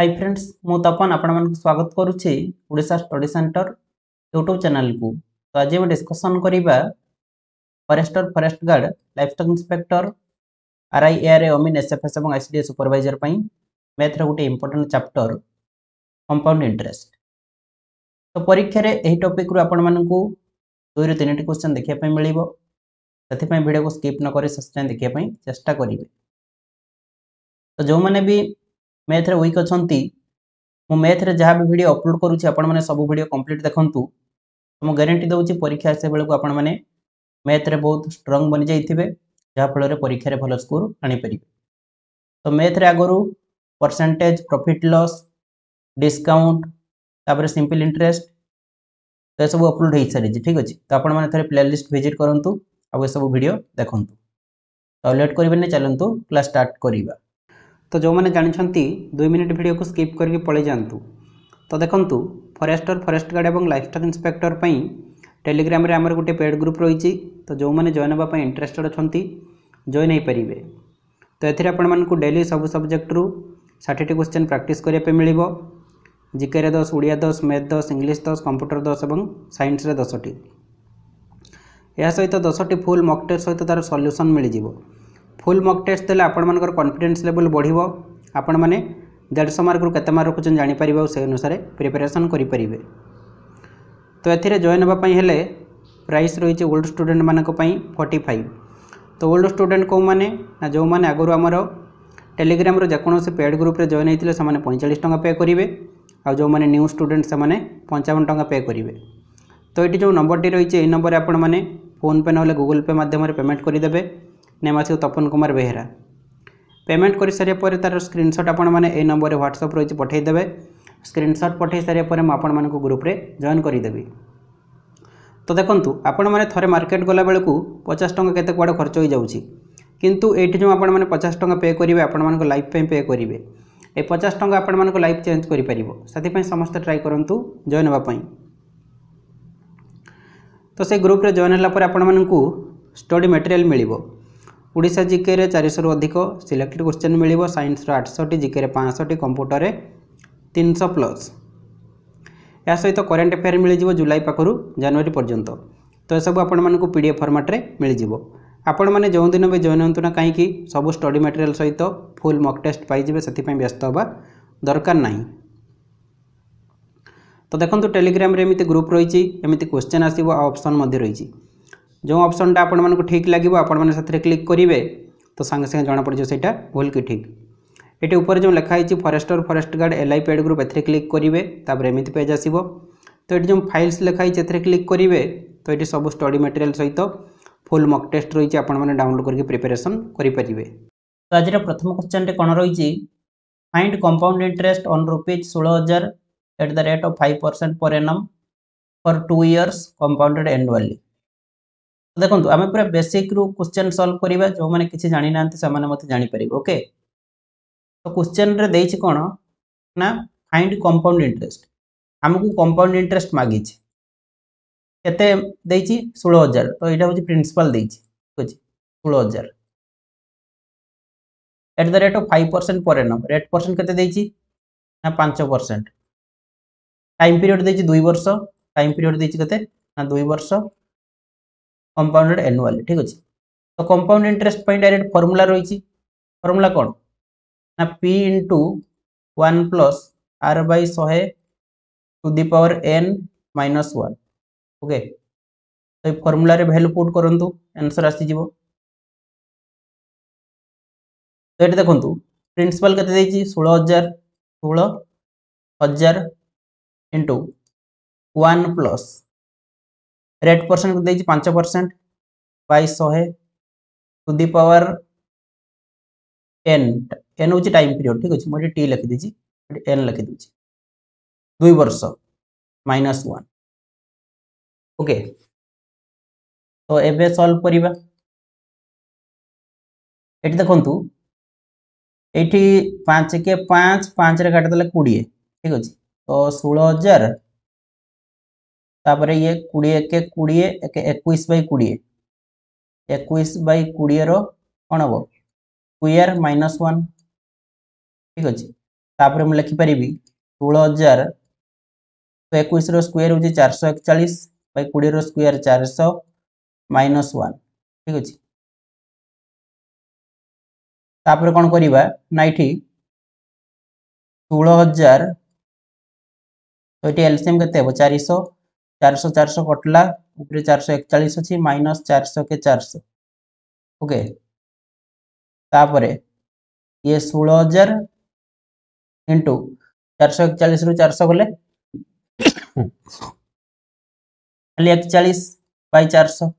Hi friends मु तपन आपण मन स्वागत करुछि Odisha study centre YouTube channel को। तो आज हम डिस्कशन करिबा forest guard livestock inspector RIAR ओमिन एसएफएस और आईसीडीएस सुपरवाइजर पई मैथ रे गोटे इंपोर्टेंट चैप्टर कंपाउंड इंटरेस्ट। तो परीक्षा रे एही टॉपिक रु आपण मन को 2 ରୁ 3 टी क्वेश्चन देखिया पई मिलिबो। सेति पई वीडियो को स्किप न करि सब्सक्राइब देखिया पई चेष्टा करिवे। तो जो माने भी मैथ रे वीक अछंती मु मैथ रे जहाँ भी वीडियो अपलोड करूछि आपण माने सब वीडियो कंप्लीट देखंतु। तो मु गारंटी दउछि परीक्षा से बेले को आपण माने मैथ रे बहुत स्ट्रांग बनि जाइथिबे जहाँ फल रे परीक्षा रे भलो स्कोर आनी परिबे। तो मैथ रे आगरु परसेंटेज प्रॉफिट लॉस डिस्काउंट तापर सिंपल इंटरेस्ट तो सब अपलोड हो सारी ठीक अच्छे। तो आपण माने थरे प्लेलिस्ट विजिट करंतु आ सब वीडियो देखंतु। तो लेट करिबेनी चलंतु क्लास स्टार्ट करिबा। तो जो मैंने जानते 2 मिनट वीडियो को स्किप करके पड़े जातु। तो देखंतु फॉरेस्ट गार्ड और लाइफस्टॉक इंस्पेक्टर पई टेलीग्राम रे हमर गोटे पेड ग्रुप रही। तो जो मैंने जॉइन होगा इंटरेस्टेड अच्छा जॉइन हो पारे। तो ये आपण मानक डेली सब सब्जेक्ट रु 60 क्वेश्चन प्रैक्टिस करने मिलिबो। जीके रे 10 उड़िया 10 मैथ 10 इंग्लिश 10 कंप्यूटर 10 और साइंस रे 10 टी। या सहित 10 टी फुल मॉक टेस्ट सहित तार सॉल्यूशन मिल जिवो। फुल मॉक टेस्ट देले आपण मानकर कॉन्फिडेंस लेवल बढ़िबो। आपण माने 150 मार्क रु केते मार्क रखुचन जानि परिबो से अनुसार प्रिपरेशन करि परिबे। तो एथिरे जॉइन होबा पई हेले प्राइस रहिचे ओल्ड स्टूडेंट मानक पई 45। तो ओल्ड स्टूडेंट को माने ना जो माने आगरु हमर टेलीग्राम रो जेकोनो से पेड ग्रुप रे जॉइन हेतिले से माने 45 टंका पे करिवे आ जो माने न्यू स्टूडेंट से माने 55 टंका पे करिवे। तो एटी जो नंबर टी रहिचे ए नंबर आपण माने फोन पे नले गूगल पे माध्यम रे पेमेंट करि देबे। नेम आसी तपन कुमार बेहेरा। पेमेंट कर सारे पर तार स्क्रीनशॉट आपण माने ए नंबर व्हाट्सएप रही पठे देबे। स्क्रीनशॉट पठे सारे पर आपण मानक ग्रुप रे जॉइन करि देबी। तो देखंतु आपण माने थरे मार्केट गला बेले को 50 टंका केते कुआडे खर्च हो जाउची। किंतु एठी जो आपण माने 50 टंका पे करिवे आपण मानक लाइफ पे पे करिवे। ए 50 टंका आपण मानक लाइफ चेंज करि परिबो। साथि पई समस्त ट्राई करंतु जॉइन होबा पई। तो से ग्रुप रे जॉइन हला पर आपण मानक स्टडी मटेरियल मिलिबो। ओडिशा जीके रे 400 रु अधिक सिलेक्टेड क्वेश्चन मिलिबो। साइंस रो 800 टी जीके रे 500 टी कंप्यूटर रे 300 प्लस। या सहित करेंट अफेयर मिल जिवो जुलाई पाखरु जनवरी पर्यंत। तो सब आपण मानकु पीडीएफ फॉर्मेट रे मिल जिवो। आपण माने जो दिन भी जॉइन होंतु ना काई कि सब स्टडी मटेरियल सहित फुल मॉक टेस्ट पाई जिवे सेति पई व्यस्त होबा दरकार नाही। तो देखंतु टेलीग्राम रे एमिति ग्रुप रहिछि एमिति क्वेश्चन आसीबो आ ऑप्शन मध्ये रहिछि। जो ऑप्शन टा आपण मानकु ठीक लागिबो आपण माने साथरे क्लिक करिवे तो संगे संगे जाना पड़ जो सेटा भूल कि ठीक। एटी ऊपर जो लिखा है forest guard LI paid group एथरे क्लिक करिवे तापर एमिति पेज आसीबो। तो एटी जो फाइल्स लिखा है एथरे क्लिक करिवे तो एटी सब स्टडी मटेरियल सहित फुल मॉक टेस्ट रही आपण माने डाउनलोड करके प्रिपरेशन करि परिवे। तो आज प्रथम क्वेश्चन टे कोन रही find compound interest on ₹16,000 at the rate of 5% per annum for 2 years compounded annually. देखो आम पूरा बेसिक रू क्वेश्चन सॉल्व करिबा। जो माने किछि जानि नांती से माने मते जानि परिबो। ओके तो क्वेश्चन रे देछि कोन ना फाइंड कंपाउंड इंटरेस्ट। हमकु कंपाउंड इंटरेस्ट मागिछि केते देछि 16,000। तो एटा होछि प्रिंसिपल देछि ठीक अछि 16,000 at the rate of 5% per annum. Rate percent केते देछि ना 5%। टाइम पीरियड देछि 2 वर्ष। टाइम पीरियड देछि केते ना 2 वर्ष कंपाउंडेड एनुअली ठीक अछि। तो कंपाउंड इंटरेस्ट पई डायरेक्ट फार्मूला रही। फार्मूला कोन ना p * 1 + r/100 to the power n - 1। Okay तो ये फार्मूला रे वैल्यू पुट करंतु आंसर आसी जिवो। तो एटा देखंतु प्रिंसिपल केते देछि 16,000 इनटू 1 प्लस रेट परसेंट को देछि 5% by 100 to the power n। n होछि टाइम पीरियड ठीक अछि। मोटे t लिखि दिछि n लिखि दिछि 2 वर्ष -1। ओके तो एबे सॉल्व करिबा। एटी देखंतु एठी 5 के 5 5 रे काट देले 20 ठीक अछि। तो 16,000 तापर ये 20 के 20 21/20 21/20 रो कोन हबो स्क्वायर -1 ठीक अछि। तापर मैं लिखिपारि 16,121 स्क्वायर हूँ 441 बै 20 स्क्वायर 400 -1 ठीक अच्छे। तापर कौन करवा ना ये 16,000 तो ये एलसीएम के 400 400 400 कटला ऊपर 441 अच्छी माइनस 400 के 400 ओके। तापर ये 16,000 इंटू 441 रु 400 गले खाली 41 बाई 400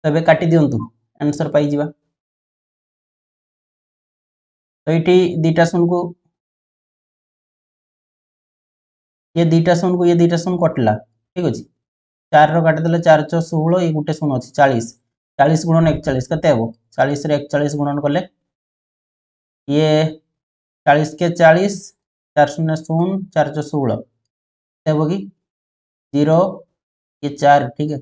तबे काटी दिंतु आंसर पाई जिवा। तो ये दीटा शून को ये दीटा शून कटला ठीक अच्छे। 4 काटिदेले 4 × 16 ये गोटे शून अच्छी 40 40 गुणन 41 के 40 41 गुणन कले ये 40 के 40 4 0 0 4 × 16 हे कि 0 ये 4 ठीक है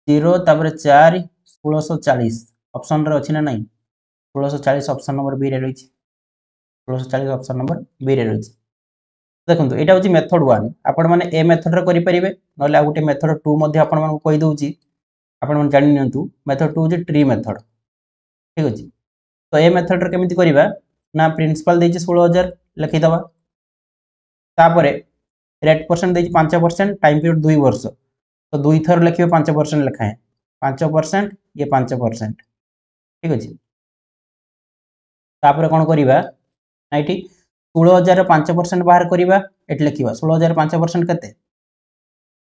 0 तापर 4 1640 ऑप्शन रे अच्छी ना नहीं 1640 ऑप्शन नंबर बी रे रही 1640 ऑप्शन नंबर बी रे रही। देखो यहाँ हूँ मेथड 1 आपण मैंने ए मेथड रे करि परिबे नले आ गोटे मेथड 2 मध्ये आपण मानक कहि दउची आपण मन जानि नियंतु। मेथड 2 जे ट्री मेथड ठीक अछि। तो ए मेथड रे केमिति करिबा ना प्रिंसिपल देछि 16,000 लिखि दबा तापरे रेट परसेंट देछि 5% टाइम पीरियड 2 वर्ष तो 2 थर लिखिबे 5% लिखाए 5% ये 5% ठीक अछि। तापरे कोन करिबा ना एठी 16,000 5% बाहर करवा ये लिखा 16,000 5% के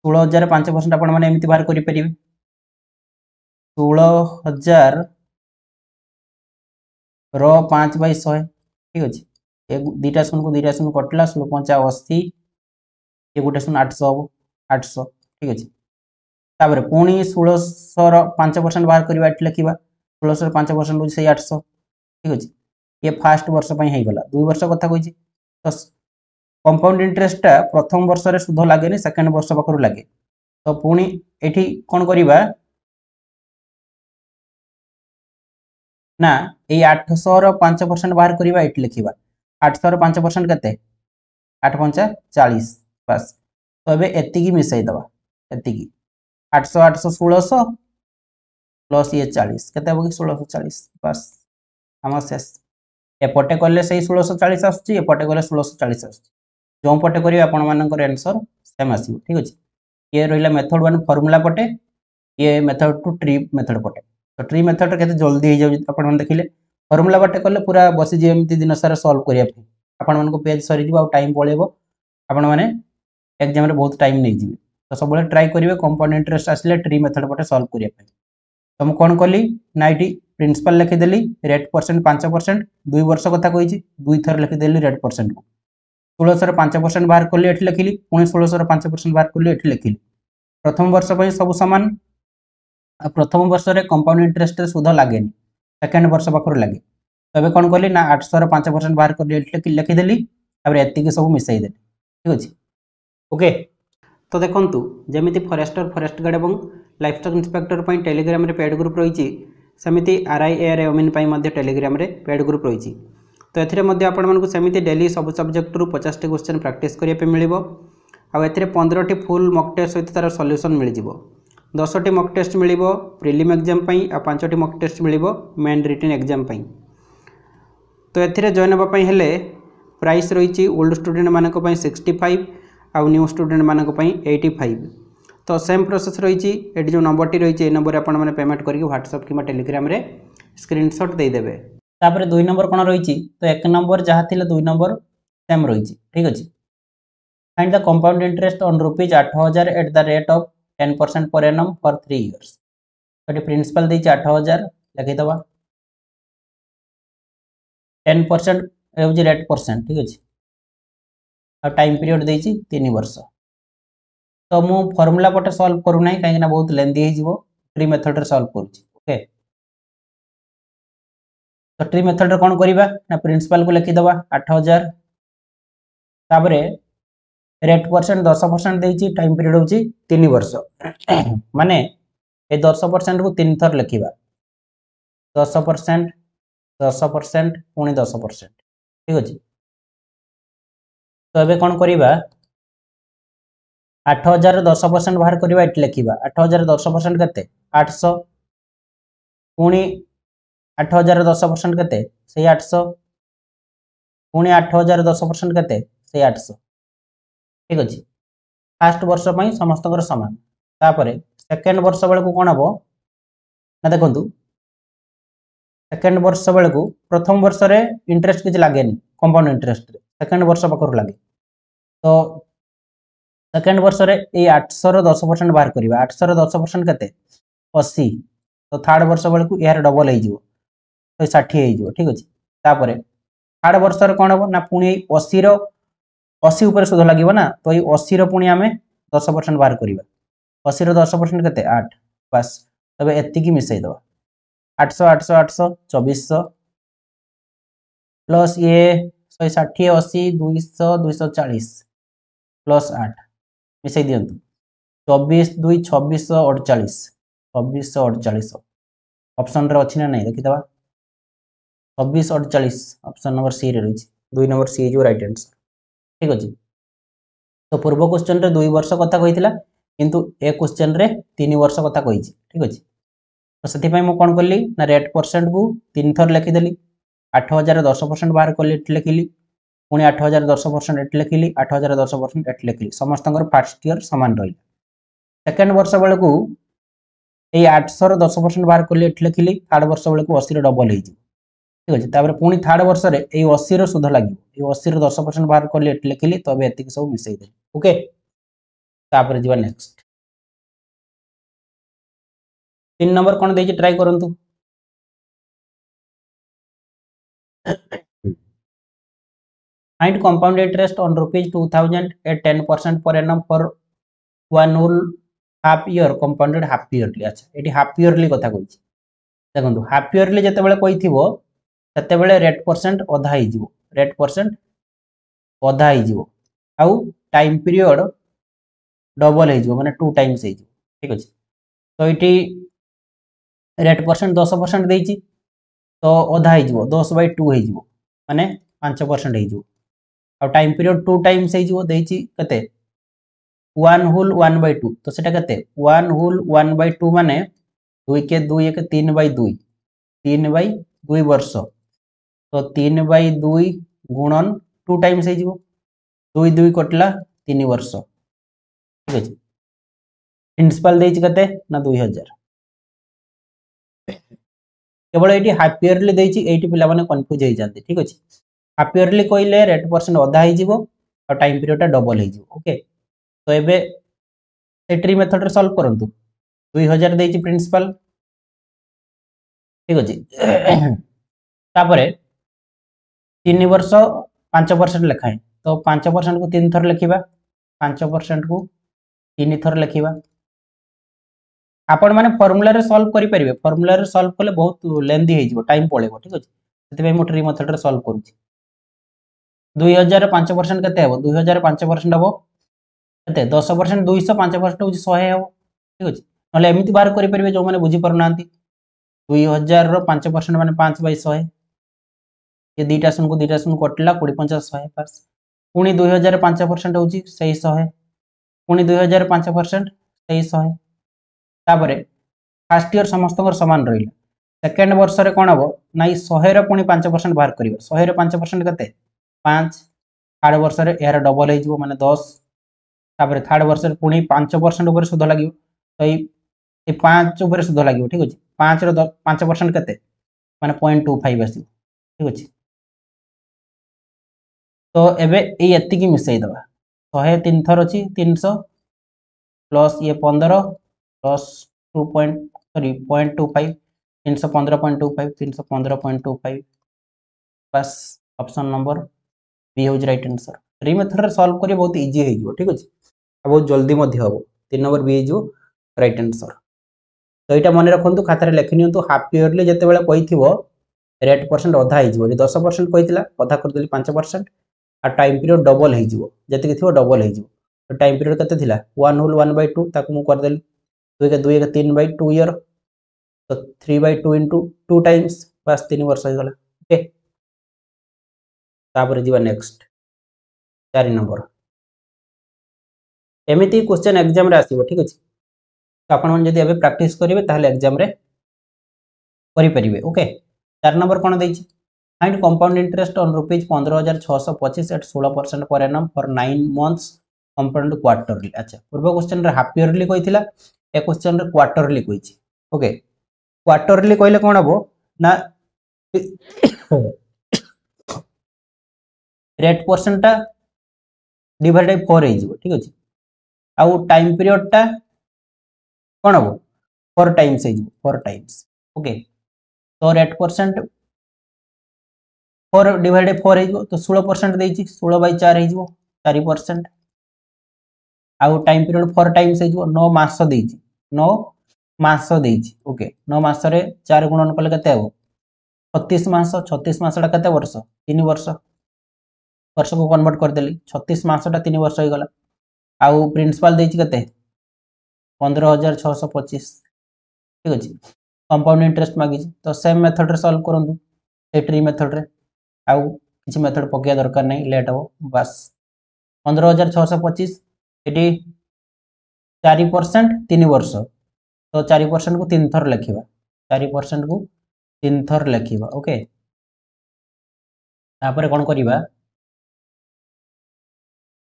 16,000 5% आपण मैंने एमती बाहर करें 16,000 रो 5/100 ठीक अच्छे। दीटा शून को दीटा शून कटला 16,580 ये गोटे शून 800 हम 800 ठीक अच्छे। तापर पुणी 1600 5% बाहर करवा ये लिखा 1600 5% हूँ से 800 ठीक अच्छे। ये फास्ट वर्ष होगा 2 वर्ष कथा कही तो कंपाउंड इंटरेस्ट प्रथम वर्ष रे सुध लगे सेकेंड वर्ष पाखर लगे तो पुणी एठी कौन करिबा ना ये 800 रो 5% बाहर करवा ये लिखा 800 रो 5% केते 8 5 40 बस। तो एबे एतिकी मिसई दबा एतिकी 800 800 1600 प्लस ये 40 केते हो 1640 बस हम शेष एपटे कले से 1640 आसुची एपटे कले 1640 आसुची जो पटे करेंगे आपण मानकर आंसर सेम आसो ठीक अच्छे। ये रहा मेथड 1 फॉर्मूला पटे ये मेथड 2 ट्री मेथड पटे तो ट्री मेथड के जल्दी हो जाए देखिले फॉर्मूला पटे कले पूरा बसी एमती दिन सारा सॉल्व करने आपण मान पेज सरी टाइम पड़ेबो आपण मैंने एग्जाम बहुत टाइम नहीं जी तो सब ट्राई करेंगे कंपाउंड इंटरेस्ट आसिले ट्री मेथड पटे सॉल्व करने तो मुझे कौन कली ना ये प्रिंसिपल लिखिदेली रेट परसेंट 5% 2 वर्ष कथा कही 2 थर लिखिदेली रेट परसेंट को 1600 5% बाहर कली ये लिखिली पुणी 1600 5% बाहर कली ये लिखिली प्रथम वर्ष पर सब सामान प्रथम वर्ष में कंपाउंड इंटरेस्ट सुध लगे सेकेंड वर्ष पाखर लगे तो कौन कली ना 800 5% बाहर कर लिखिदेली एतिक सब मिसईदे ठीक अच्छे ओके। तो देखु जमी फरेस्टर फरेस्ट गार्ड और लाइफस्टॉक इंस्पेक्टर टेलीग्राम रे पेड ग्रुप रही सेमती RIAR ओमेन टेलीग्राम रे पेड ग्रुप रही तो एमती डेली सब सब्जेक्ट रू 50 क्वेश्चन प्रैक्टिस करने मिल आउ 15 फुल मक टेस्ट सहित तार सॉल्यूशन मिल 10 मक टेस्ट मिल प्रिलिम एग्जाम आ 5 मक टेस्ट मिल मेन रिटन एग्जाम तो ए जॉइन होगापी हेले प्राइस रही ओल्ड स्टूडेंट मानक 65 आउ न्यू स्टूडेंट मानक 85 तो सेम प्रोसेस रही ये जो नंबर टी रही नंबर आप पेमेंट करके व्हाट्सएप कि टेलीग्राम रे स्क्रीनशॉट देदेवे। तापर 2 नंबर कौन रही तो 1 नंबर जहाँ थी 2 नंबर सेम रही ठीक अच्छे। Find the compound interest on rupees 8,000 at the rate of 10% per annum for 3 years तो प्रिंसिपल दी 8,000 लिखिदबा 10% हूँ रेट परसेंट ठीक अच्छे और टाइम पीरियड देती 3 वर्ष तो मु फॉर्मूला पटे सॉल्व करूना कहीं बहुत लेंदी हो ट्री मेथड रे सॉल्व करूची ओके। तो ट्री मेथड रे कौन करवा ना प्रिंसिपल को लिखिदबा 8,000 तापरे रेट परसेंट 10% देती टाइम पीरियड हूँ 3 वर्ष माने ये 10% को 3 थर लिखा 10% 10% पुणी 10% ठीक अच्छे तो एबे कौन करिबा 8000 10% बाहर करिबा एट लिखिबा 8000 10% केते 800 पुणी 8000 10% केते से 800 पुणी 8000 10% केते से 800 ठीक अछि फर्स्ट वर्ष पई समस्त समान तापरे सेकंड वर्ष बेल को कोन हबो ना देखंतु सेकंड वर्ष बेल को प्रथम वर्ष रे इंटरेस्ट किछ लागेनी कंपाउंड इंटरेस्ट रे सेकंड वर्ष पकर लागे तो सेकंड वर्ष रे ए 800 रो 10% बाहर करिबा 800 रो 10% केते 80 तो थर्ड वर्ष बेल को यार डबल हे जिवो तो 60 हे जिवो ठीक अछि तापरे थर्ड वर्ष रे कोन हबो ना पुणी 80 रो 80 ऊपर सुध लागिबो ना तो ये 80 रो पुणी आमे 10% बाहर करिबा 80 रो 10% केते 8 बस तबे एति की मिसै दबा 800 800 800 2400 प्लस ये 160 80 200 240 प्लस 8 मिसै दियंतु 24 2 2648 2648 ऑप्शन रे अछि ना नै देखि दबा 2648 ऑप्शन नंबर सी रे रही 2 नंबर सी जो राइट आंसर ठीक अछि तो पूर्व क्वेश्चन रे 2 वर्ष कथा कहितला किंतु ए क्वेश्चन रे 3 वर्ष कथा कहिछि ठीक अछि तो सेति पई मु कोन करली ना रेट परसेंट को 3 थर लिखि देली 8000 10% बाहर करली एट लिखिली पुणी 8000 10% एट लिखिली 8000 10% एट लिखिली समस्त फर्स्ट ईयर समान रही सेकंड वर्ष बेल को ए 800 रो 10% बाहर करली एट लिखिली थर्ड वर्ष बेल को 80 रो डबल हे ठीक अछि तापर पुणी थर्ड वर्ष रे ए 80 रो सुध लागियो ए 80 रो 10% बाहर करली एट लिखिली तो एबे एतिक सब मिसै दे ओके तापर जीवा नेक्स्ट 3 नंबर कोन देछि ट्राई करंतु find compound interest on rupees 2000 at 10% per annum for one whole half year compounded half yearly अच्छा एटी half yearly कथा कहिछि देखंतु half yearly जते बेले कहिथिबो तते बेले रेट परसेंट अधा ही जिवो रेट परसेंट अधा ही जिवो आउ टाइम पीरियड डबल ही जिवो माने 2 टाइम्स ही जिवो ठीक अछि तो एटी रेट परसेंट 10% देछि तो अधा ही जिवो 10/2 ही जिवो माने 5% ही जिवो आ टाइम पीरियड 2 टाइम्स ही जिवो देछि कते 1 होल 1/2 तो सेटा कते 1 होल 1/2 माने 2 के 2 1 3/2 3/2 वर्ष तो 3/2 गुणन 2 टाइम्स ही जिवो 2 2 कटला 3 वर्ष ठीक अछि प्रिंसिपल देछि कते ना 2000 केवल एटी हाफ ईयरली देछि एटी पिला माने कंफ्यूज हे जानते ठीक अछि हाफ ईयरली कोइले रेट परसेंट अधा ही जिवो और टाइम पीरियड डबल ही जिवो ओके तो एबे से ट्री मेथड रे सॉल्व करंतु 2000 देछि प्रिंसिपल ठीक अछि तापरे 3 वर्ष 5% लेखाए तो 5% को 3 थर लिखिबा 5% को 3 थर लिखिबा आपण माने फार्मूला रे सॉल्व करि परिबे फार्मूला रे सॉल्व कले बहुत लेंथी हे जिवो टाइम पळेबो ठीक अछि सेति पई मो ट्री मेथड रे सॉल्व करूछि 2000 5% केते हेबो 2000 5% हेबो केते 10% 200 5% होछि 100 हेबो ठीक अछि नले एमिति बाहर करि परिबे जो माने बुझी परनांती 2000 रो 5% माने 5/100 ये दीटा सुन कटला 20 50 100 पास पुणी 2000 5% होछि सही 100 पुणी 2000 5% सही 100 तापरे फर्स्ट ईयर समस्त समान रहिला सेकंड वर्ष रे कोन हबो नाइ 100 रे पुणी 5% बाहर करिवो 100 रे 5% केते 5 थर्ड वर्ष रे यार डबल हे जिवो माने 10 तापरे थर्ड वर्ष रे पुणी 5% ऊपर सुध लागिवो तो ए 5 ऊपर सुध लागिवो ठीक अछि 5 रो 5% केते माने 0.25 आसी ठीक अछि तो एबे ए एति की मिसै दबा 100 3 थर अछि 300 प्लस ये 15 प्लस 2.25 315.25 315.25 बस ऑप्शन नंबर बी हो राइट आंसर री मेथड रे सॉल्व करियो बहुत इजी हे जिवो ठीक अछि बहुत जल्दी मध्ये हबो 3 नंबर बी जो राइट आंसर तो एटा मन रखंतु खाता रे लेखि नियंतु हाफ ईयरली जते बेले कहिथिबो रेट परसेंट अधा हे जिवो 10% कहितला अधा कर देली 5% आ टाइम पीरियड डबल हे जिवो जते थिबो डबल हे जिवो तो टाइम पीरियड कते थिला 1 होल 1/2 ताकू मु कर देली 2 के 2 के 3/2 ईयर तो 3/2 into 2 टाइम्स बस 3 वर्ष हो गला ओके तापर जीवा नेक्स्ट 4 नंबर एमती क्वेश्चन एग्जाम रे आसीबो ठीक अछि तो आपण मन जदी अबे प्रैक्टिस करिवे ताहले एग्जाम रे करि परिबे ओके 4 नंबर कोन दैछि find compound interest on rupees 15625 at 16% per annum for 9 months compound quarterly अच्छा पूर्व क्वेश्चन रे हाफ ईयरली कहिथिला ए क्वेश्चन रे क्वार्टरली कहिछि ओके क्वार्टरली कहले कोन हबो ना रेट परसेंट टा डिवाइड बाय 4 हे ठीक अछि आउ टाइम पीरियड टा कोन हबो 4 टाइम्स हे 4 टाइम्स ओके तो रेट परसेंट 4 डिवाइड बाय 4 हे तो 16% देछि 16 बाय 4 हे 4% आउ टाइम पीरियड 4 टाइम्स हे 9 मास देछि 9 मास देछि ओके 9 मास रे 4 गुणन कले कते हबो 36 मास 36 मासटा कते वर्ष 3 वर्ष वर्ष को कन्वर्ट कर देली 36 मासटा 3 वर्ष हो गला आउ प्रिंसिपल देछि कते 15625 ठीक अछि कंपाउंड इंटरेस्ट मागी तो सेम मेथड रे सॉल्व करंतु ए ट्री मेथड रे आउ किछि मेथड पकिया दरकार नै लेट हो बस 15625 एटी 4% 3 वर्ष तो 4% को 3 थर लिखिबा 4% को 3 थर लिखिबा ओके तापर कोन करिबा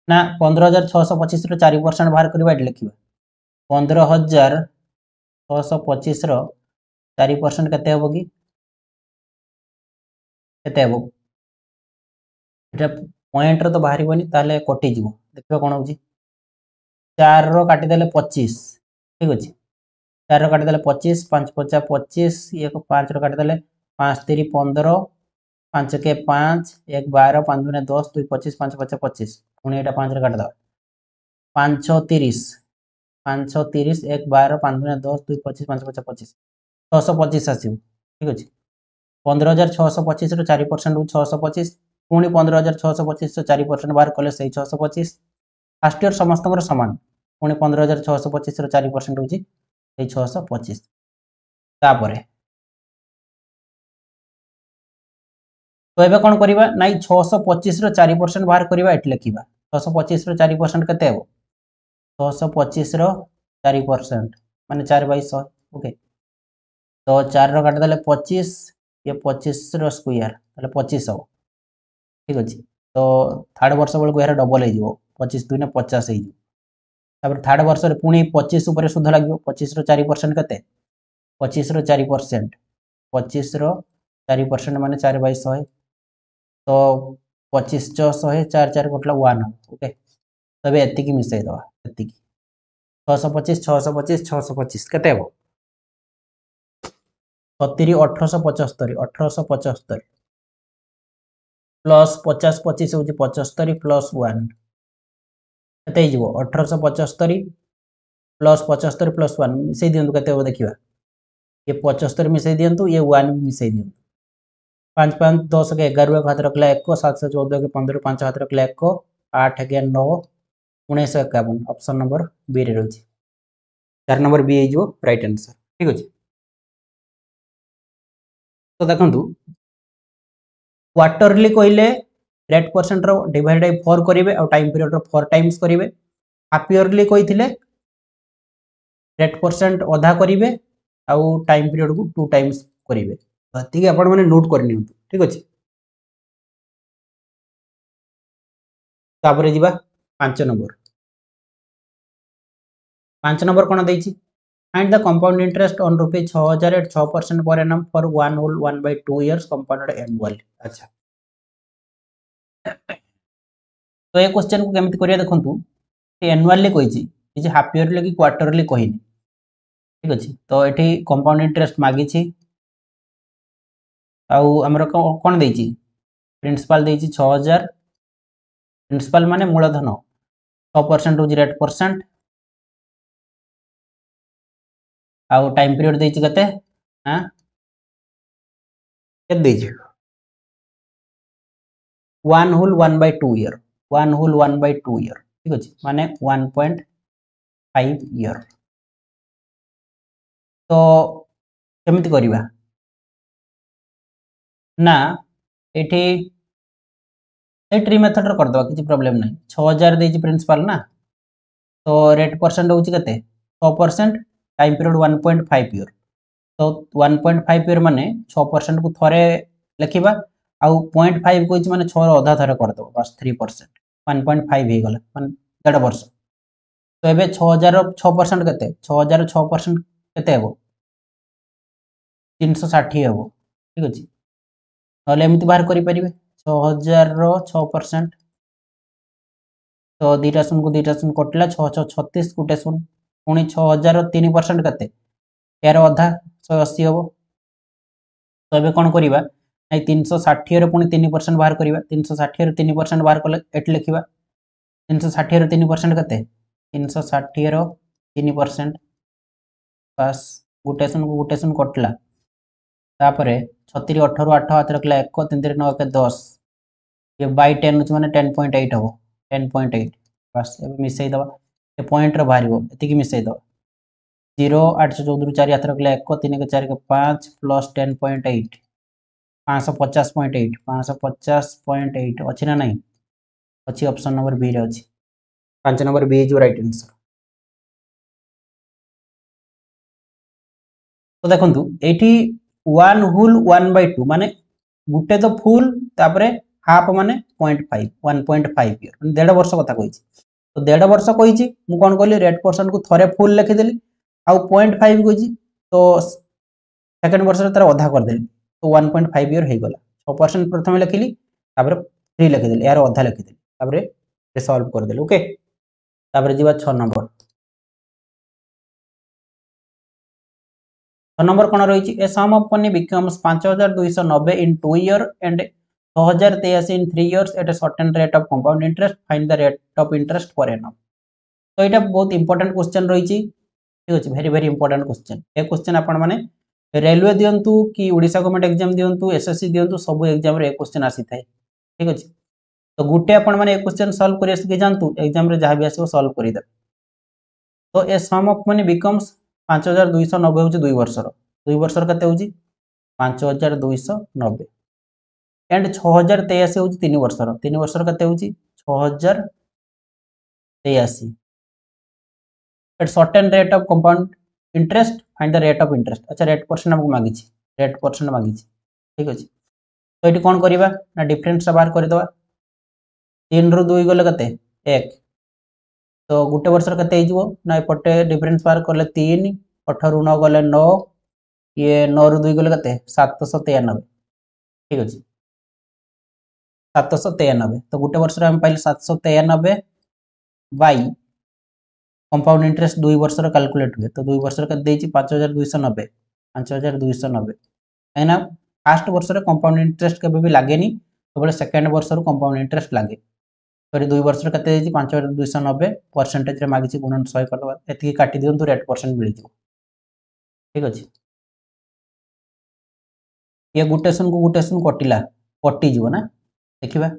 ना 15625 रो 4% बाहर करबा एट लिखिबा 15625 रो 4% केते हबो कि केते हबो एटा पॉइंट रो तो बाहरी बनी ताले कटि जीवो देखिबा कोन होची 4 रो काटि देले 25 ठीक अछि 4 रो काटि देले 25 5 50 25 ये को 5 रो काटि देले 5 3 15 5 के 5 1 12 5 2 10 2 25 5 5 25 पुणी एटा 5 रो काटि दबा 5 6 30 5 6 30 1 12 5 2 10 2 25 5 5 25 625 आसीबो ठीक अछि 15625 रो 4% को 625 पुणी 15625 रो 4% बाहर कले सही 625 फर्स्ट ईयर समस्त समान पुणी 15625 रो 4% होची सही 625 तापरे तो एबे कोन करिबा नाइ 625 रो 4% बाहर करिबा एट लिखिबा 625 रो 4% केते हेबो 625 रो 4% माने 4 बाय 100 ओके तो 4 रो काट देले 25 ये 25 रो स्क्वायर ताले 25 हो ठीक अछि तो थर्ड वर्ष बेल को यार डबल हे जिवो 25 दुने 50 हे जिवो तापर थर्ड वर्ष रे पुणी 25 ऊपर सुध लागिवो 25 रो 4% केते 25 रो 4% 25 रो 4% माने 4 बाय 100 तो 25 च 100 4 4 कटला 1 ओके तबे एति की मिसै दवा एति की 625 625 625 केते हो 70 1875 1875 प्लस 50 25 होची 75 प्लस 1 केते ही जीवो 1875 प्लस 75 प्लस 1 मिसै दियंतु केते हो देखिबा ये 75 मिसै दियंतु ये 1 मिसै दियंतु 5 5 10 के 11 हाथ रखला 1 7 से 14 के 15 5 हाथ रखला 1 8 के 9 1951 ऑप्शन नंबर बी रे रहउची 4 नंबर बी हे जो राइट आंसर ठीक अछि तो देखंतु क्वार्टरली कहले रेट परसेंट रो डिवाइड बाय 4 करिवे और टाइम पीरियड रो 4 टाइम्स करिवे हाफ ईयरली कहिथिले रेट परसेंट आधा करिवे और टाइम पीरियड को 2 टाइम्स करिवे ठीक आपण माने नोट करनियु ठीक अछि तापरे जिबा 5 नंबर 5 नंबर कोन दैछि find the compound interest on rupees 6000 at 6% per annum for 1 whole 1/2 years compounded annually अच्छा तो ये क्वेश्चन को केमिति करिया देखंतु एनुअली कहिछि कि हाफ ईयरली कि क्वार्टरली कहिनि ठीक अछि तो एठी कंपाउंड इंटरेस्ट मागिछि आउ हमर कोन दैछि प्रिंसिपल दैछि 6000 प्रिंसिपल माने मूलधन 6% होछि रेट परसेंट आउ टाइम पीरियड दैछि कते हां के दैछि 1 होल 1/2 ईयर 1 होल 1/2 ईयर ठीक अछि माने 1.5 ईयर तो केमिति करिबा ना एठी से ट्री मेथड कर दवा किसी प्रॉब्लम नहीं 6000 देजी प्रिंसिपल ना तो रेट परसेंट होउची कते 6% टाइम पीरियड 1.5 ईयर तो 1.5 ईयर माने 6% को थरे लिखिबा आउ 0.5 को माने 6 रो आधा थरे कर दो बस 3% 1.5 हे गला मान 1.5 वर्ष तो एबे 6000 6% केते 6000 6% केते हेबो 360 हेबो ठीक अछि नले एमिति बाहर करि परिबे 6000 रो 6% तो दीटा शून्य को दीटा शून्य कटिला 6 6 36 गुटे शून्य पुणी 6000 रो 3% केते यार अधा 180 हेबो तो एबे कोन करिबा नै 360 रो पुणी 3% बाहर करिबा 360 रो 3% बाहर कले एट लिखिबा 360 रो 3% केते 360 रो 3% पास गुटे शून्य कटला तापरे 36 18 8 हाथ रखला 1 3 3 9 के 10 ये बाय 10 होची माने 10.8 हो 10.8 बस एबे मिसई दवा ए पॉइंट रो बाहरिबो एति की मिसई दवा 0 814 4 हाथ रखला 1 3 के 4 के 5 प्लस 10.8 550.8 550.8 अछि ना नहीं अच्छी ऑप्शन नंबर बी रे अछि 5 number B is your right answer तो देखंतु एठी 1 होल 1/2 माने गुटे तो फुल तापरे हाफ माने 0.5 1.5 ईयर 1.5 वर्ष कथा कहिछि तो 1.5 वर्ष कहिछि मु कोन कहली रेट परसेंट को थरे फुल लिखि देली आ 0.5 कहिछि तो सेकंड वर्ष रे तार आधा कर देली तो 1.5 ईयर हे गला 6% प्रथम लिखिली तापरे 3 लिखि देली यार आधा लिखि देली तापरे सॉल्व कर देली ओके तापरे जीवा 6 नंबर 6 नंबर कोन रहिछि a sum of money becomes 5290 in 2 year and 6083 in 3 years at a certain rate of compound interest find the rate of interest per annum तो एटा बहुत इंपोर्टेंट क्वेश्चन रहिछि ठीक अछि वेरी वेरी इंपोर्टेंट क्वेश्चन ए question आपण माने railway दियंतु कि ओडिसा गवर्नमेंट एग्जाम दियंतु एसएससी दियंतु सब एग्जाम रे ए क्वेश्चन आसी थाए ठीक अछि तो गुटे आपण माने ए क्वेश्चन सॉल्व करि सके जानतु एग्जाम रे जहां भी आसीबो सॉल्व करि दे तो ए सम ऑफ मनी बिकम्स 5290 होची 2 वर्षर 2 वर्षर कते होची 5290 एंड 6083 होची 3 वर्षर 3 वर्षर कते होची 6083 at certain rate of compound interest find the rate of interest अच्छा रेट परसेंट हमको मागी छी रेट परसेंट मागी छी ठीक अछि तो एटी कोन करिबा ना डिफरेंस बाहर कर दवा 3 रु 2 गले कते 1 तो गुटे वर्ष कते हिजबो ना एपटे डिफरेंस बाहर करले 3 18 9 गले 9 ये 9 रु 2 गले कते 793 ठीक अछि 793 तो गुटे वर्ष रे हम पाइल 793 बाई कंपाउंड इंटरेस्ट 2 वर्ष रे कैलकुलेट हुए तो 2 वर्ष रे कते देछि 5290 5290 एना फर्स्ट वर्ष रे कंपाउंड इंटरेस्ट केबे भी लागेनी केवल सेकंड वर्ष रो कंपाउंड इंटरेस्ट लागे सॉरी 2 वर्ष रे कते देछि 5290 परसेंटेज रे मागिछि गुणन 100 करदबा एति काटि दियंतु रेट परसेंट मिलि जिवो ठीक अछि ये गुटेशन को गुटेशन कटिला कटि जिवो ना देखिबा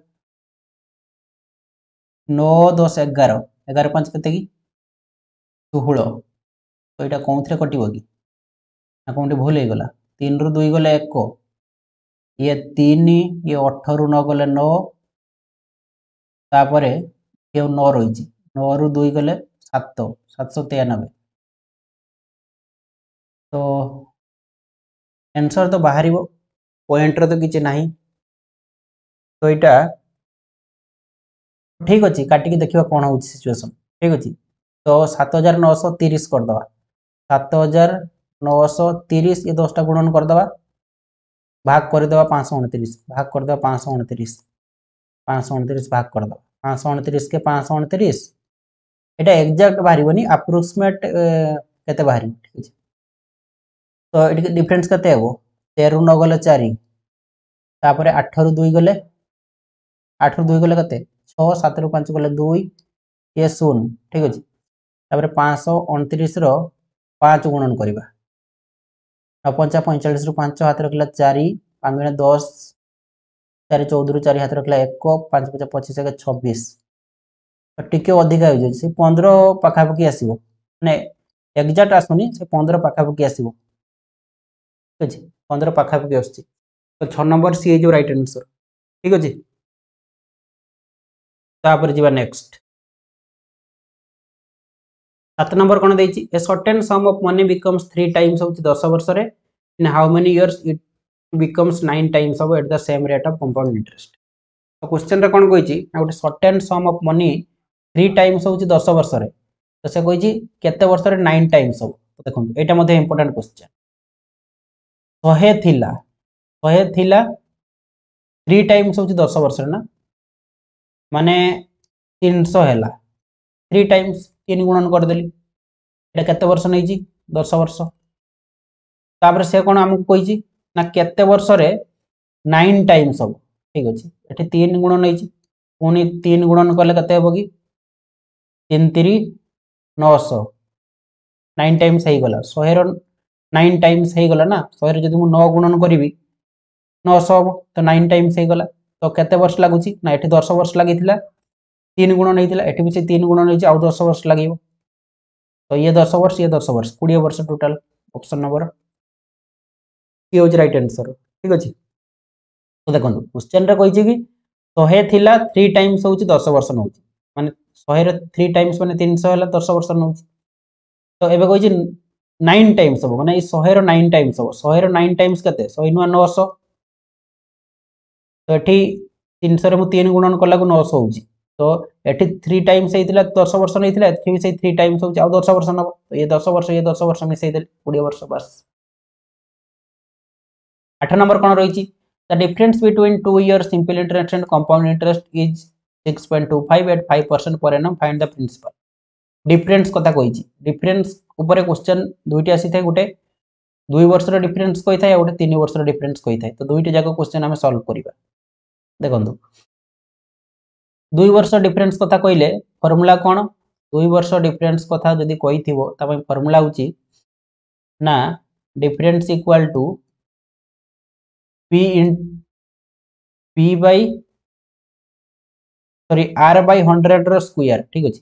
9 10 11 11 5 कते की 16 तो एटा कोनथरे कटिबो की ना कोनटे भूल हे गला 3 रु 2 गले 1 ये 3 ये 18 रु 9 गले 9 तापरे ये 9 रहिछि 9 रु 2 गले 7 793 तो आंसर तो बाहरिबो पॉइंट रो तो किछि नाही तो एटा ठीक अछि काटि के देखिबा कोन होछि सिचुएशन ठीक अछि तो 7930 कर दवा 7930 ये 10 टा गुणन कर दवा भाग कर दवा 529 भाग कर दवा 529 529 भाग कर दवा 529 के 529 एटा एग्जैक्ट बाहरिबोनी अप्रोक्सीमेट केते बाहरि ठीक अछि तो एटी डिफरेंस केते हेबो 13 रु 9 गले 4 तापरे 8 रु 2 गले 8 रु 2 गले कते 6 7 रु 5 गले 2 ये 0 ठीक अछि तापरे 529 रो 5 गुणन करिबा 5 45 रु 5 हाथ रखला 4 5 गुणे 10 4 14 रु 4 हाथ रखला 1 5 5 25 के 26 टिके अधिका हो जे 15 पाखा पकी आसीबो माने एग्जैक्ट आसुनी से 15 पाखा पकी आसीबो ठीक अछि 15 पाखा पकी आछी तो 6 number C is your right answer ठीक अछि तापर जीवा नेक्स्ट 7 नंबर कोन देछि a certain sum of money becomes 3 times होछि 10 वर्ष रे in how many years it becomes 9 times of at the same rate of compound interest. तो क्वेश्चन रे कोन कहिछि ना गोटे certain sum of money 3 times होछि 10 वर्ष रे तो से कहिछि केते वर्ष रे 9 टाइम्स हो। तो देखो एटा मध्ये इंपोर्टेंट क्वेश्चन 100 थिला 3 टाइम्स होछि 10 वर्ष रे ना माने 300 हैला 3 टाइम्स 3 गुणन कर देली एटा केते वर्ष नै छी 10 वर्ष। तापर से कोन हमकु कहिछि ना केते वर्ष रे 9 टाइम्स हो ठीक अछि एठी 3 गुणन नै छी पुनी 3 गुणन करले केते हेबो की 3 3 900 9 टाइम्स हे गला 100 रो 9 टाइम्स हे गला ना 100 रे जदि मु 9 गुणन करिवि 900 हो तो 9 टाइम्स हे गला तो केते वर्ष लागुची ना एठी 10 वर्ष लागिथिला 3 गुण नैथिला एठी भी से 3 गुण नैछि आउ 10 वर्ष लागिवो तो ये 10 वर्ष ये 10 वर्ष 20 वर्ष टोटल ऑप्शन नंबर की हो राइट आंसर ठीक अछि। तो देखो क्वेश्चन रे कहिछि कि 100 थिला 3 टाइम्स होछि 10 वर्ष नउछि माने 100 रे 3 टाइम्स माने 300 हैला 10 वर्ष नउछि तो एबे कहिछि 9 टाइम्स हो माने 100 रो 9 टाइम्स हो 100 रो 9 टाइम्स केते 100 नुआ 900 तो एठी 300 रे मु 3 गुणन करला को 900 होछि तो एठी 3 टाइम्स हेतिला 10 वर्ष नैथिला एठी भी से 3 टाइम्स होछि आ 10 वर्ष नबो तो ये 10 वर्ष मिसै देल 20 वर्ष बस। 8 नंबर कोन रहिछि the difference between 2 year simple interest and compound interest is 6.25 at 5% per annum find the principal. Difference कथा कहिछि डिफरेंस ऊपर क्वेश्चन दुईटी आसी थाए गोटे 2 वर्ष रो डिफरेंस कहि थाए गोटे 3 वर्ष रो डिफरेंस कहि थाए तो दुईटी जाको क्वेश्चन हमें सॉल्व करिबा। देखंतु 2 वर्ष डिफरेंस कथा कहिले फार्मूला कोन 2 वर्ष डिफरेंस कथा जदि कहिथिबो त पय फार्मूला होची ना difference equal to p in p by sorry r by 100 रो स्क्वायर ठीक अछि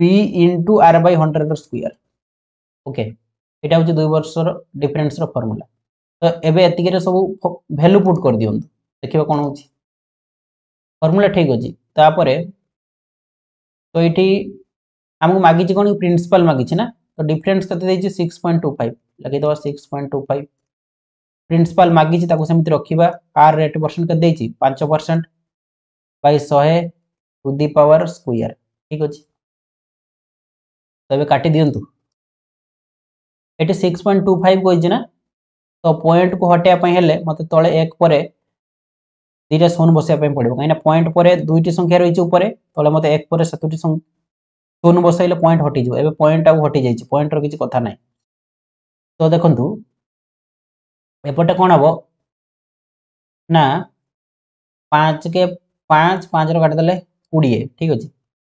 p इनटू r बाय 100 रो स्क्वायर ओके एटा होची 2 वर्ष रो डिफरेंस रो फार्मूला। तो एबे एतिके रे सब वैल्यू पुट कर दियंतु देखिबा कोन होची फार्मूला ठीक अछि तापरे तो इठी हमको मागी छी कोन प्रिंसिपल मागी छी ना तो डिफरेंस कते देछि 6.25 लगे दवा 6.25 प्रिंसिपल मागी छी ताको समिति रखिबा r रेट परसेंट के देछि 5% by 100 to the power square ठीक अछि तबे काटी दियंतु एठी 6.25 कोइ ना तो पॉइंट को हटिया पय हेले मते तळे 1 परे दीटा शून्य बसिया पय पड़िबो काइना पॉइंट परे दुईटी संख्या रहिछि ऊपरे तळे मते 1 परे सतुटी शून्य बसाइले पॉइंट हटि जिवो एबे पॉइंट आउ हटि जाइछि पॉइंट रो किछि कथा नै। तो देखंतु एपटे कोन हबो ना 5 के 5 5 रो काट देले 20 ठीक अछि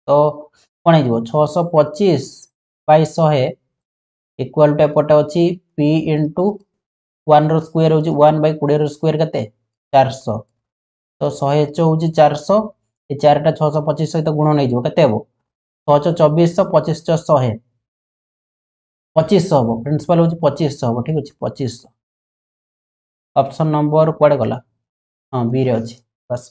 तो कोन हे जिवो 625 बाय 100 इक्वल टू एपटे अछि p इनटू 1 रो स्क्वायर होछि 1 बाय 20 रो स्क्वायर कते 400 तो 100 होछि 400 ए 4 टा 625 सहित गुण नै जिवो कते हेबो 624 25 100 2500 हो प्रिंसिपल होछि 2500 हो ठीक अछि 2500 ऑप्शन नंबर कोड गला हां बी रे अछि बस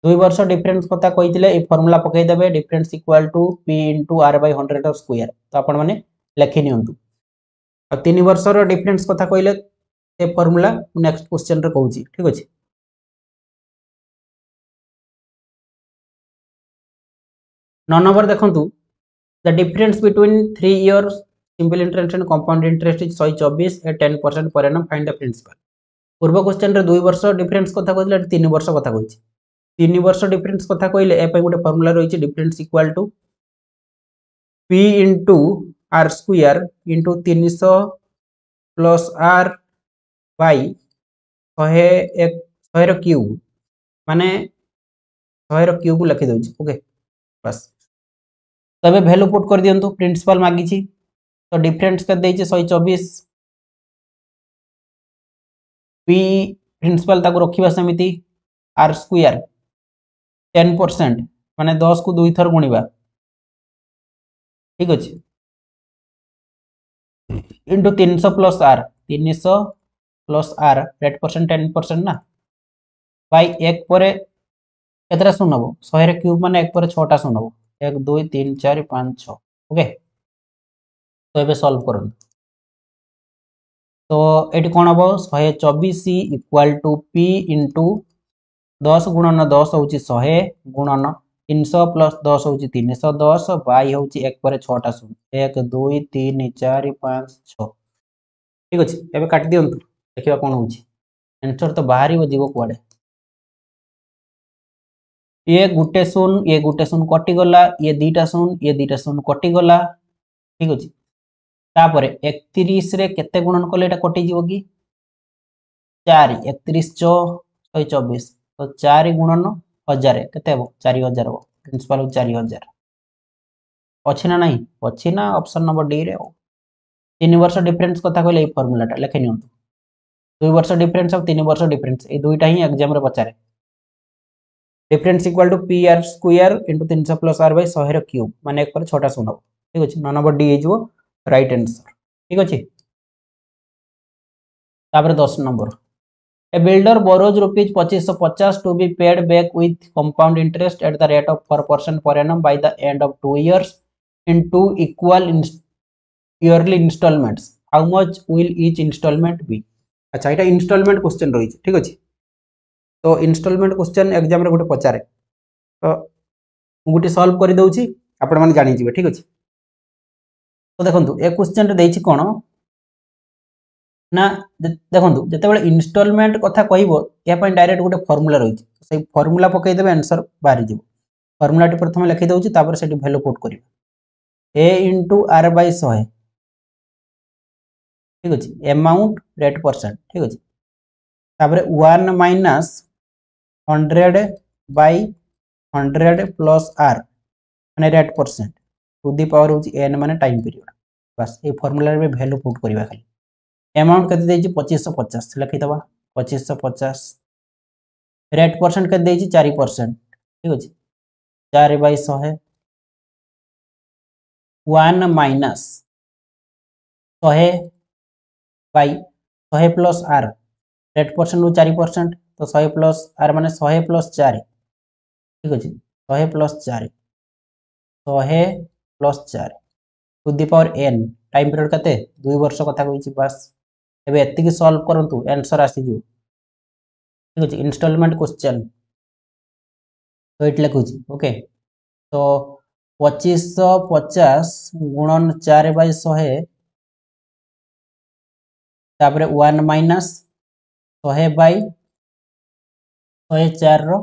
2 वर्ष डिफरेंस कथा कहिथिले ए फार्मूला पकई देबे difference equal to p into r by 100 रो स्क्वायर तो आपण माने लेखि नियंतु आ 3 वर्ष रो डिफरेंस कथा कहिले ए फार्मूला नेक्स्ट क्वेश्चन रे कहूची ठीक अछि। 9 नंबर देखंतु the difference between 3 years simple interest and compound interest is 124 at 10% per annum find the principal. पूर्व क्वेश्चन रे 2 वर्ष डिफरेंस कथा कहले 3 वर्ष कथा कहछि 3 वर्ष डिफरेंस कथा कहले ए पय गोटे फार्मूला रहिछि difference equal to p into r square into 300 plus r by 100 रो क्यूब माने 100 रो क्यूब लिखि दउछि ओके बस तबे वैल्यू पुट कर दियंतु प्रिंसिपल मागी छी तो डिफरेंस कर देछि 124 p प्रिंसिपल ताको रखिबा समिति r स्क्वायर 10% माने 10 को 2 थर गुणिबा ठीक अछि into 300 plus r 300 plus r rate percent 10% ना बाय 1 परे केतरा शून्य हम 100 रे क्यूब माने 1 पर 6टा शून्य हम 1 2 3 4 5 6 ओके। तो एबे सॉल्व करन तो एटी कोन हम 124 इक्वल टू p इनटू 10 गुणन 10 होची 100 गुणन 300 प्लस 10 होची 310 बाई होची 1 पर 6टा शून्य 1 2 3 4 5 6 ठीक अछि। एबे काटि दियंतु देखिबा कोन होची आंसर तो बाहरी वो जीवो कुआडे ये गुटे शून्य कटि गला ये दीटा शून्य कटि गला ठीक अछि। तापरे 31 रे केते गुणन कले एटा कटि जीवो की 4 31 चो 124 तो 4 गुणन 1000 केते हबो 4000 हबो प्रिंसिपल 4000 अछि ना नहीं अछि ना ऑप्शन नंबर डी रे 3 वर्ष डिफरेंस कथा कहले ए फार्मूलाटा लेखि नियंतु 2 वर्ष डिफरेंस और 3 वर्ष डिफरेंस ए दुईटा ही एग्जाम रे पचारे difference equal to P R square into 300 plus R by 100 रो क्यूब माने 1 पर 6टा शून्य ठीक अछि 9 नंबर डी हिजो राइट आंसर ठीक अछि। तापर 10 number A builder borrows rupees 2550 to be paid back with compound interest at the rate of 4% per annum by the end of 2 years in two equal yearly installments. How much will each installment be? अच्छा এটা instalment question রইছে ঠিক আছে। তো instalment question exam रे गोटे पचारे तो गोटे सॉल्व कर दउची आपण माने जानि जिवे ठीक अछि। तो देखंतु ए क्वेश्चन रे देइछि कोन ना देखंतु जते बेले इनस्टॉलमेंट कथा कहइबो या पय डायरेक्ट गोटे फार्मूला रहिछि सेही फार्मूला पकई देबे आंसर बाहरी जिवो फार्मूला टी प्रथम लिखि दउची तापर सेठी वैल्यू पुट करिवे a into r by 100 ठीक अछि अमाउंट रेट परसेंट ठीक अछि तापर 1 माइनस 100 by 100 प्लस r माने rate percent to the power होची n माने टाइम पीरियड बस ए फार्मूला रे वैल्यू पुट करिवा खाली अमाउंट केते देछि 2550 लिखि दबा 2550 रेट परसेंट केते देछि 4% ठीक अछि 4 by 100 1 minus 100 by 100 plus r rate percent 4% तो 100 प्लस r माने 100 प्लस 4 ठीक अछि 100 plus 4 100 plus 4 to the power n time period कते 2 वर्ष कथा कहिछि बस एबे एतिकी सॉल्व करंतु आंसर आसी जिवो ठीक अछि इंस्टॉलमेंट क्वेश्चन तो इट लिखुछि ओके तो 2550 गुणन 4 by 100 तापर 1 माइनस 100 by 104 रो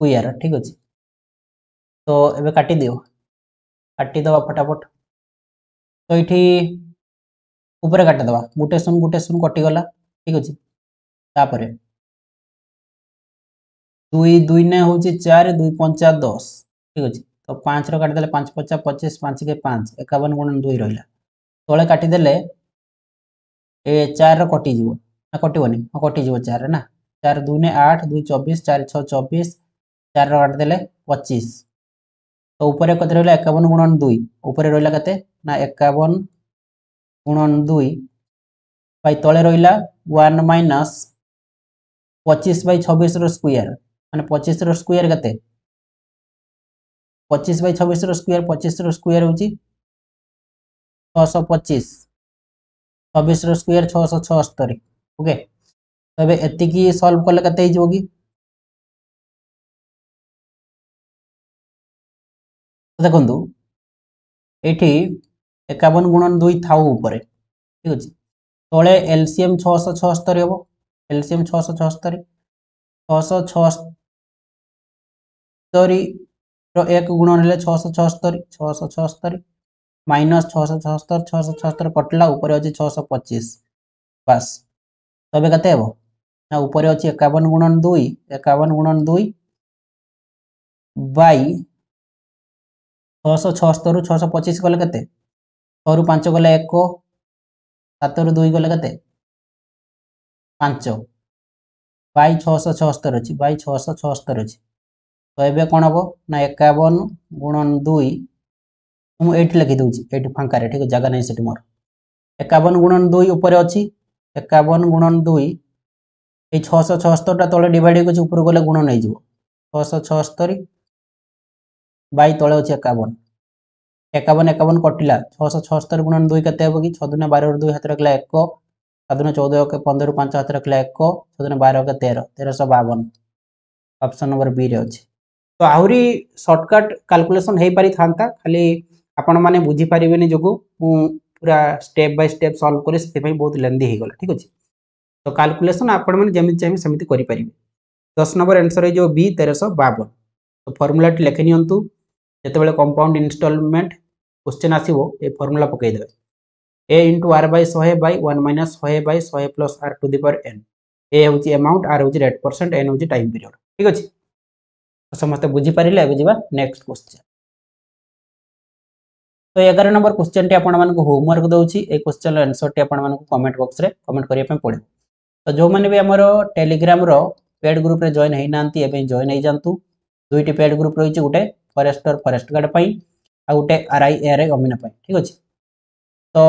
स्क्वायर ठीक अछि। तो एबे काटी दियो काटी दवा फटाफट तो इठी ऊपर काटी दवा गुटे शून्य कटि गला ठीक अछि तापरे 2 2 ने होची 4 2 5 10 ठीक अछि तो 5 रो काटी देले 5 5 25 5 के 5 51 गुणन 2 रहला तळे काटी देले ए 4 रो कटि जीवो ना कटिबोनी कटि जीवो 4 रे ना 4 2 ने 8 2 24 4 6 24 4 रो काटी देले 25 तो ऊपर कते रहला 51 गुणन 2 ऊपर रहला कते ना 51 गुणन 2 बाय तळे रहला 1 माइनस 25 बाय 26 रो स्क्वायर माने 25 रो स्क्वायर कते 25 बाय 26 रो स्क्वायर होची 625 26 रो स्क्वायर 676 ओके तबे एतिकी सॉल्व करले कते हिजो की देखंतु एठी 51 गुणन 2 थाउ ऊपर ठीक अछि तळे एलसीएम 676 हेबो एलसीएम 676 676 रो 1 गुणन हेले 676 676 माइनस 676 676 कटला ऊपर अछि 625 बस तबे कते हेबो ना ऊपर अछि 51 गुणन 2 51 गुणन 2 बाई 676 रु 625 गले कते 6 रु 5 गले 1 7 रु 2 गले कते 5 बाई 676 अछि बाई 676 अछि तो एबे कोन हबो ना 51 गुणन 2 हम 8 लिखि दउची 8 फांका रे ठीक है जगह नहीं सेठी मोर 51 गुणन 2 ऊपर अछि 51 गुणन 2 এই 676 টা তলে ডিভাইড হয়ে উপর গলে গুণ নেই যাব 676 বাই তলে আছে 51 51 51 कटिला 676 गुणन 2 केते हो कि 6 दुना 12 2 हाथ रखला 1 7 दुना 14 के 15 5 हाथ रखला 1 6 दुना 12 के 13 1352 ऑप्शन नंबर बी रे अछि तो आहुरी शॉर्टकट कैलकुलेशन हे पारि थांता खाली आपण माने बुझी परिबेनी जगु मु पूरा स्टेप बाय स्टेप सॉल्व करे से बहुत लेंदी हे गला ठीक अछि तो कैलकुलेशन आपण माने जेमिति चाहि सेमिति करि परिबे 10 नंबर आंसर है जो बी 1352 तो फार्मूला टी लेखि नियंतु जते बेले कंपाउंड इंस्टॉलमेंट क्वेश्चन आसीबो ए फार्मूला पकई देबे a into r by 100 by 1 minus 100 by 100 plus r to the power n a होची अमाउंट r होची रेट परसेंट n होची टाइम पीरियड ठीक अछि तो समस्त बुझी परिले अब जिबा नेक्स्ट क्वेश्चन तो 11 नंबर क्वेश्चन टी आपण मानको होमवर्क दउची ए क्वेश्चन आंसर टी आपण मानको कमेंट बॉक्स रे कमेंट करिया पे पड़े तो जो माने भी हमरो टेलीग्राम रो पेड ग्रुप रे जॉइन हेई नांती एबे जॉइन हेई जानतु दुईटी पेड ग्रुप रहिची गुटे फॉरेस्टर फॉरेस्ट गार्ड पई आ गुटे आरआई एआरआई अमीना पई ठीक अछि तो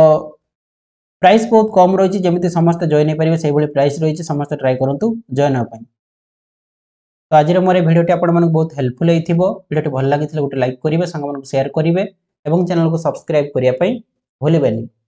प्राइस बहुत कम रही जमी समस्त जॉइन हो पारे से प्राइस रही समस्त ट्राई करूँ जॉइन होगा तो आज मोर भिडियोटी आपको बहुत हेल्पफुल होती भिडियोटी भल लगी गोटे लाइक करेंगे सांग सेयार करेंगे और चैनल को सब्सक्राइब करने भूलें।